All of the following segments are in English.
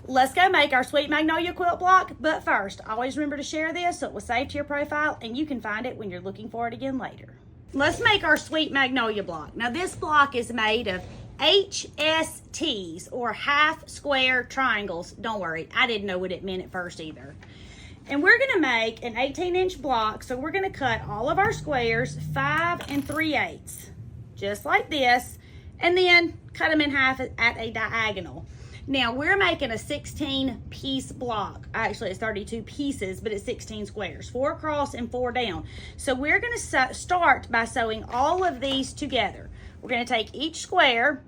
let's go make our Sweet Magnolia quilt block. But first, always remember to share this so it will save to your profile and you can find it when you're looking for it again later. Let's make our Sweet Magnolia block. Now this block is made of HSTs, or half square triangles. Don't worry, I didn't know what it meant at first either. And we're gonna make an 18-inch block, so we're gonna cut all of our squares 5 3/8, just like this, and then cut them in half at a diagonal. Now we're making a 16-piece block. Actually, it's 32 pieces, but it's 16 squares, 4 across and 4 down. So we're gonna start by sewing all of these together. We're gonna take each square,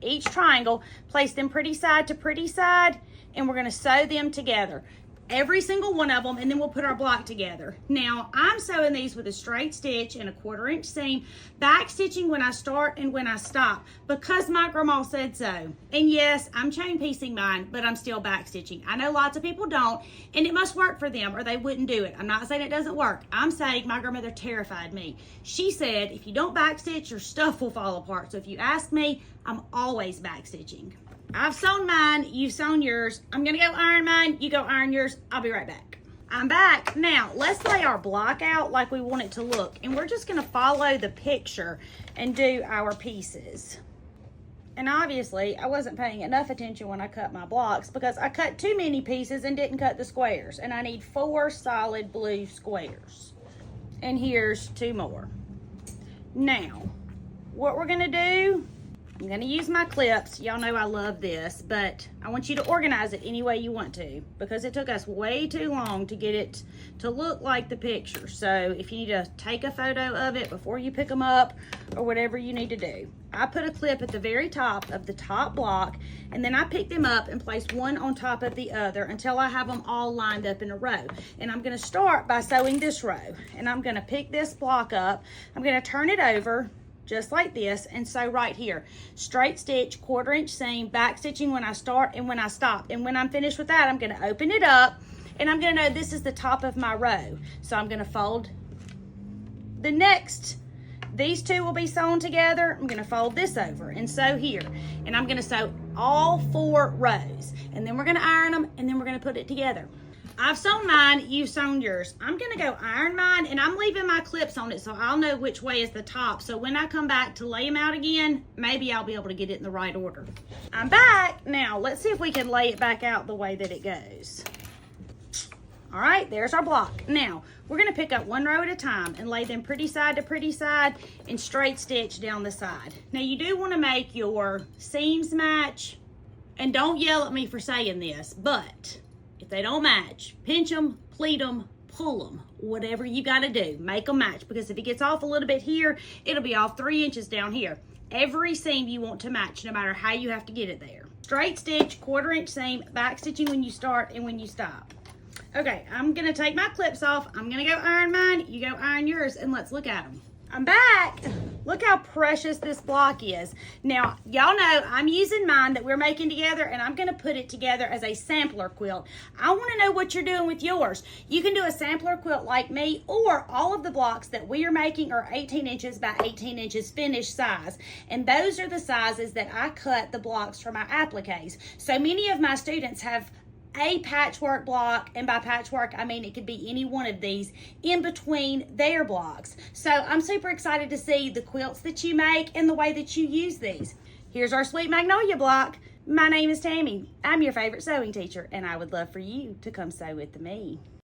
each triangle, place them pretty side to pretty side, and we're gonna sew them together. Every single one of them, and then we'll put our block together. Now, I'm sewing these with a straight stitch and a 1/4-inch seam, back stitching when I start and when I stop, because my grandma said so. And yes, I'm chain piecing mine, but I'm still back stitching. I know lots of people don't, and it must work for them or they wouldn't do it. I'm not saying it doesn't work. I'm saying my grandmother terrified me. She said, if you don't back stitch, your stuff will fall apart. So if you ask me, I'm always back stitching. I've sewn mine, you've sewn yours. I'm gonna go iron mine, you go iron yours. I'll be right back. I'm back. Now, let's lay our block out like we want it to look. And we're just gonna follow the picture and do our pieces. And obviously, I wasn't paying enough attention when I cut my blocks because I cut too many pieces and didn't cut the squares. And I need 4 solid blue squares. And here's 2 more. Now, what we're gonna do, I'm gonna use my clips. Y'all know I love this, but I want you to organize it any way you want to because it took us way too long to get it to look like the picture. So if you need to take a photo of it before you pick them up or whatever you need to do. I put a clip at the very top of the top block, and then I pick them up and place one on top of the other until I have them all lined up in a row. And I'm gonna start by sewing this row, and I'm gonna pick this block up. I'm gonna turn it over just like this and sew right here. Straight stitch, 1/4-inch seam, back stitching when I start and when I stop. And when I'm finished with that, I'm gonna open it up and I'm gonna know this is the top of my row. So I'm gonna fold the next, these 2 will be sewn together. I'm gonna fold this over and sew here. And I'm gonna sew all 4 rows. And then we're gonna iron them and then we're gonna put it together. I've sewn mine, you've sewn yours. I'm gonna go iron mine and I'm leaving my clips on it so I'll know which way is the top. So when I come back to lay them out again, maybe I'll be able to get it in the right order. I'm back. Now let's see if we can lay it back out the way that it goes. All right, there's our block. Now we're gonna pick up 1 row at a time and lay them pretty side to pretty side and straight stitch down the side. Now you do wanna make your seams match, and don't yell at me for saying this, but if they don't match, pinch them, pleat them, pull them, whatever you gotta do, make them match, because if it gets off a little bit here, it'll be off 3 inches down here. Every seam you want to match, no matter how you have to get it there. Straight stitch, 1/4-inch seam, back stitching when you start and when you stop. Okay, I'm gonna take my clips off. I'm gonna go iron mine, you go iron yours, and let's look at them. I'm back. Look how precious this block is. Now, y'all know I'm using mine that we're making together, and I'm gonna put it together as a sampler quilt. I wanna know what you're doing with yours. You can do a sampler quilt like me, or all of the blocks that we are making are 18 inches by 18 inches finished size. And those are the sizes that I cut the blocks for my appliques. So many of my students have a patchwork block, and by patchwork I mean it could be any one of these in between their blocks. So I'm super excited to see the quilts that you make and the way that you use these. Here's our Sweet Magnolia block. My name is Tammy. I'm your favorite sewing teacher, and I would love for you to come sew with me.